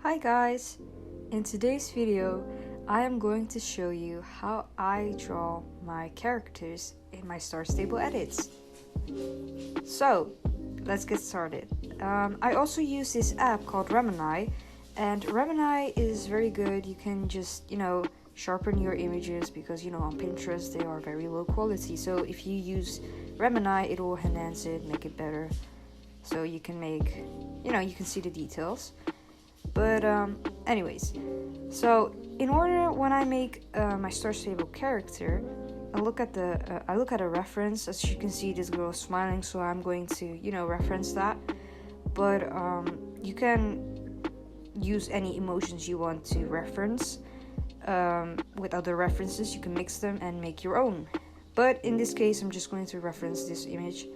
Hi guys! In today's video, I am going to show you how I draw my characters in my Star Stable edits. So, let's get started. I also use this app called Remini, and Remini is very good. You can just, sharpen your images because, on Pinterest they are very low quality. So if you use Remini, it will enhance it, make it better. So you can make, you can see the details. But anyways, so in order when I make my Star Stable character, I look at a reference. As you can see, this girl is smiling, so I'm going to reference that. But you can use any emotions you want to reference with other references. You can mix them and make your own. But in this case, I'm just going to reference this image.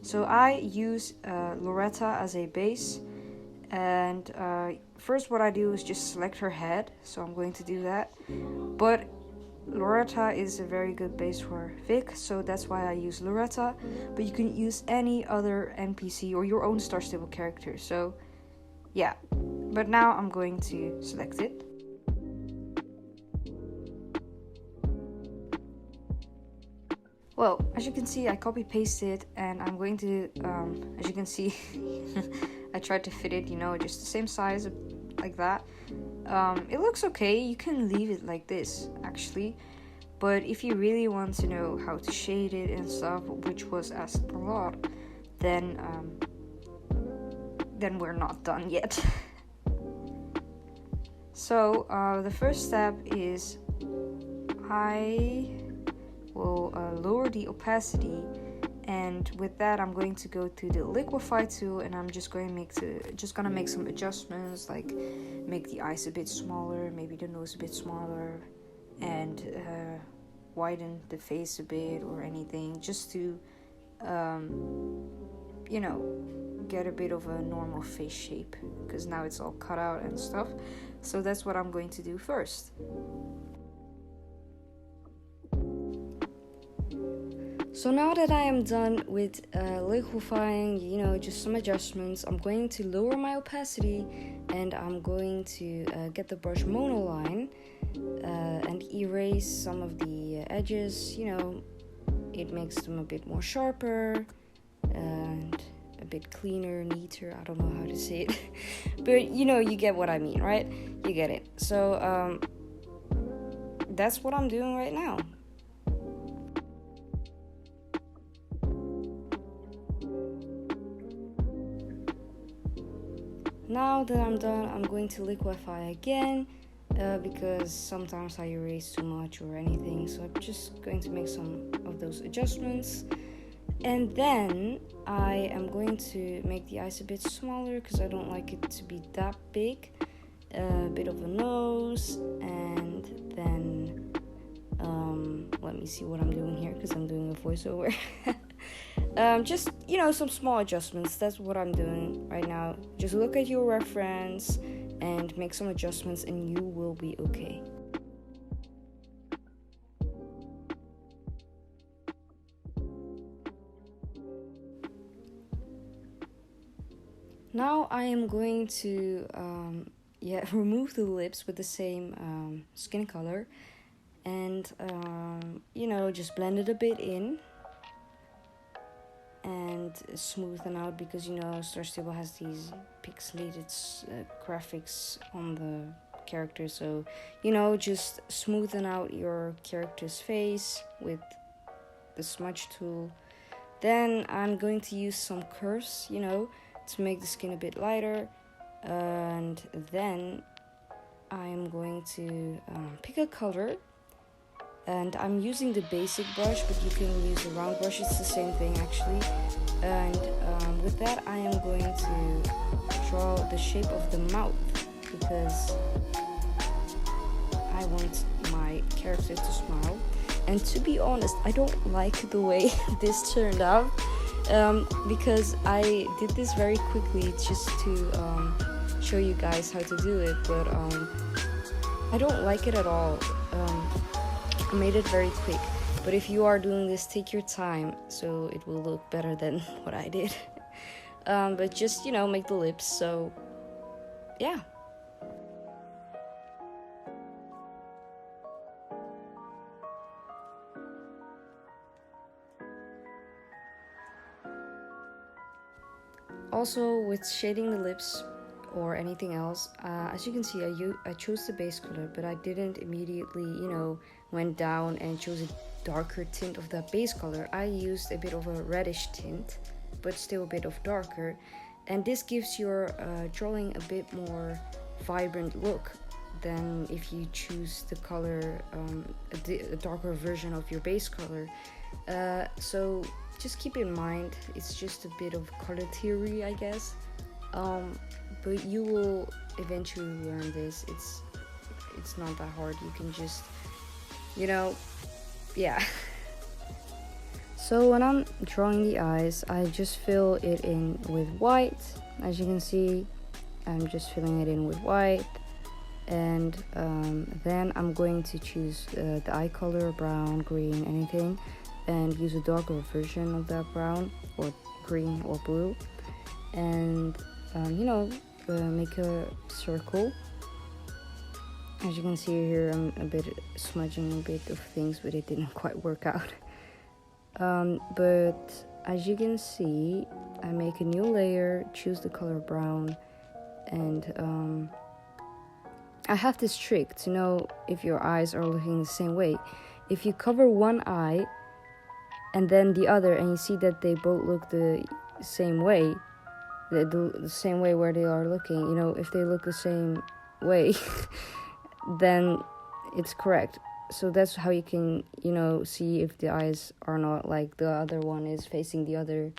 So I use Loretta as a base. And first what I do is just select her head, so I'm going to do that. But Loretta is a very good base for Vic, so that's why I use Loretta. But you can use any other NPC or your own Star Stable character, so yeah. But now I'm going to select it. Well, as you can see, I copy-pasted, and I'm going to, as you can see, I tried to fit it, just the same size, like that. It looks okay. You can leave it like this, actually. But if you really want to know how to shade it and stuff, which was asked a lot, then we're not done yet. So, the first step is I will lower the opacity, and with that I'm going to go to the liquify tool, and I'm just gonna make some adjustments, like make the eyes a bit smaller, maybe the nose a bit smaller, and widen the face a bit or anything, just to get a bit of a normal face shape, because now it's all cut out and stuff. So that's what I'm going to do first. So now that I am done with liquefying, just some adjustments, I'm going to lower my opacity, and I'm going to get the brush monoline and erase some of the edges. It makes them a bit more sharper and a bit cleaner, neater. I don't know how to say it, but you get what I mean, right? You get it. So that's what I'm doing right now. Now that I'm done, I'm going to liquefy again because sometimes I erase too much or anything. So I'm just going to make some of those adjustments. And then I am going to make the eyes a bit smaller because I don't like it to be that big. A bit of a nose, and then let me see what I'm doing here because I'm doing a voiceover. Just some small adjustments. That's what I'm doing right now. Just look at your reference and make some adjustments, and you will be okay. Now I am going to remove the lips with the same skin color, and just blend it a bit in and smoothen out, because Star Stable has these pixelated graphics on the character, so just smoothen out your character's face with the smudge tool. Then I'm going to use some curves to make the skin a bit lighter, and then I'm going to pick a color. And I'm using the basic brush, but you can use a round brush, it's the same thing actually. And with that I am going to draw the shape of the mouth, because I want my character to smile. And to be honest, I don't like the way this turned out, because I did this very quickly just to show you guys how to do it, but I don't like it at all. I made it very quick, but if you are doing this, take your time so it will look better than what I did. But just make the lips. So yeah. also with shading the lips or anything else, as you can see, I chose the base color, but I didn't immediately, went down and chose a darker tint of that base color. I used a bit of a reddish tint, but still a bit of darker, and this gives your drawing a bit more vibrant look than if you choose the color, a darker version of your base color. So just keep in mind, it's just a bit of color theory, I guess. But you will eventually learn this. It's not that hard. You can just, yeah. So when I'm drawing the eyes, I just fill it in with white. As you can see, I'm just filling it in with white. And then I'm going to choose the eye color, brown, green, anything, and use a darker version of that brown or green or blue. And make a circle. As you can see here, I'm a bit smudging a bit of things, but it didn't quite work out. But as you can see, I make a new layer, choose the color brown, and I have this trick to know if your eyes are looking the same way. If you cover one eye and then the other, and you see that they both look the same way, the same way where they are looking, if they look the same way, then it's correct. So that's how you can, see if the eyes are not like the other one is facing the other,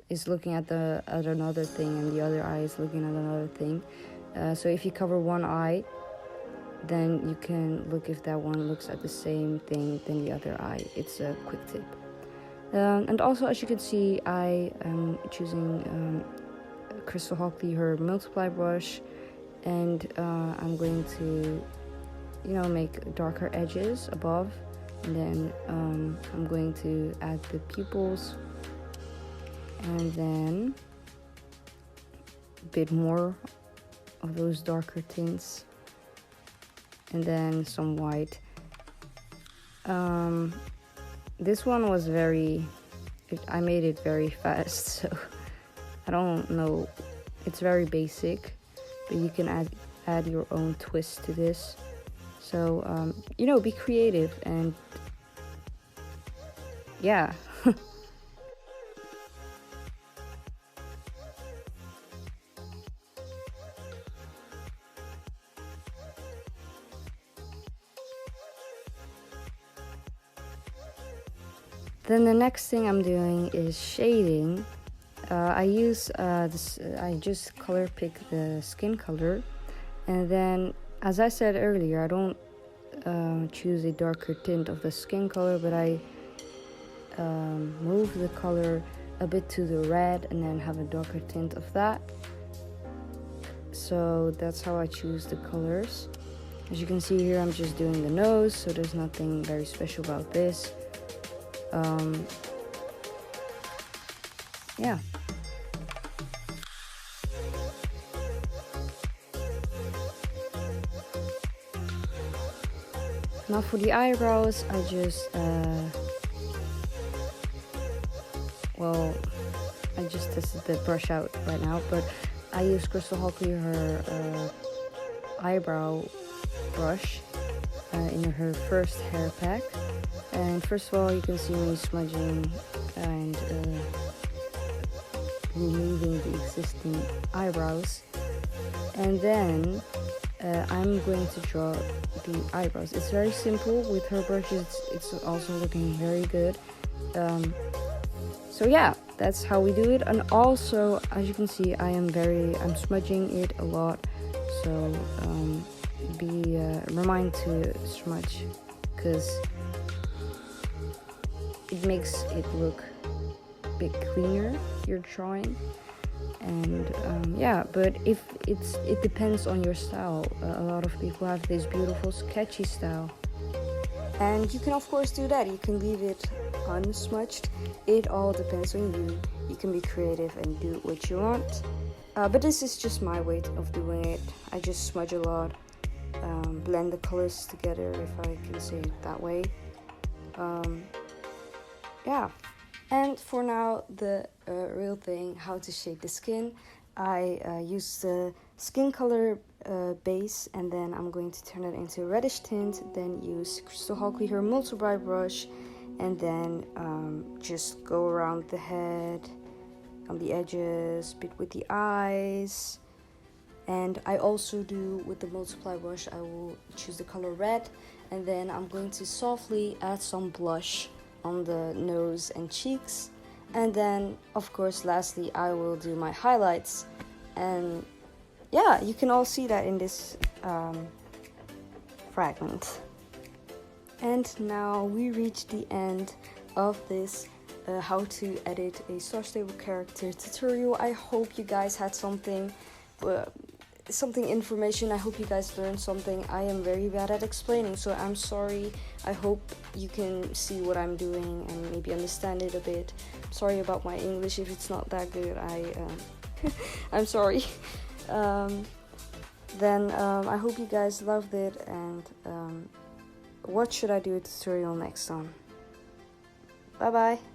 is looking at another thing, and the other eye is looking at another thing. So if you cover one eye, then you can look if that one looks at the same thing than the other eye. It's a quick tip. And also, as you can see, I am choosing Crystal Hockley, her multiply brush, and I'm going to make darker edges above, and then I'm going to add the pupils, and then a bit more of those darker tints, and then some white. This one was I made it very fast, so I don't know, it's very basic, but you can add your own twist to this. So be creative, and yeah. Then the next thing I'm doing is shading. I just color pick the skin color, and then, as I said earlier, I don't choose a darker tint of the skin color, but I move the color a bit to the red and then have a darker tint of that. So that's how I choose the colors. As you can see here, I'm just doing the nose, so there's nothing very special about this. Yeah. Now for the eyebrows, I just tested the brush out right now, but I use Crystal Hockley, her eyebrow brush in her first hair pack. And first of all, you can see me smudging and removing the existing eyebrows, and then I'm going to draw the eyebrows. It's very simple with her brushes. It's also looking very good. So yeah, that's how we do it. And also, as you can see, I'm smudging it a lot. So remind to smudge, because it makes it look a bit cleaner, your drawing. And yeah, but it depends on your style. A lot of people have this beautiful sketchy style, and you can of course do that. You can leave it unsmudged. It all depends on you. You can be creative and do what you want, but this is just my way of doing it. I just smudge a lot, blend the colors together, if I can say it that way. Yeah, and for now, the real thing, how to shade the skin. I use the skin color base, and then I'm going to turn it into a reddish tint, then use Crystal Hall Clear Multi Bright brush, and then just go around the head, on the edges, bit with the eyes. And I also do with the multiply brush, I will choose the color red, and then I'm going to softly add some blush on the nose and cheeks. And then, of course, lastly, I will do my highlights. And yeah, you can all see that in this fragment. And now we reach the end of this how to edit a Star Stable character tutorial. I hope you guys had something information. I hope you guys learned something. I am very bad at explaining, so I'm sorry. I hope you can see what I'm doing and maybe understand it a bit. Sorry about my English if it's not that good. I'm sorry. Then I hope you guys loved it, and what should I do a tutorial next on? Bye bye.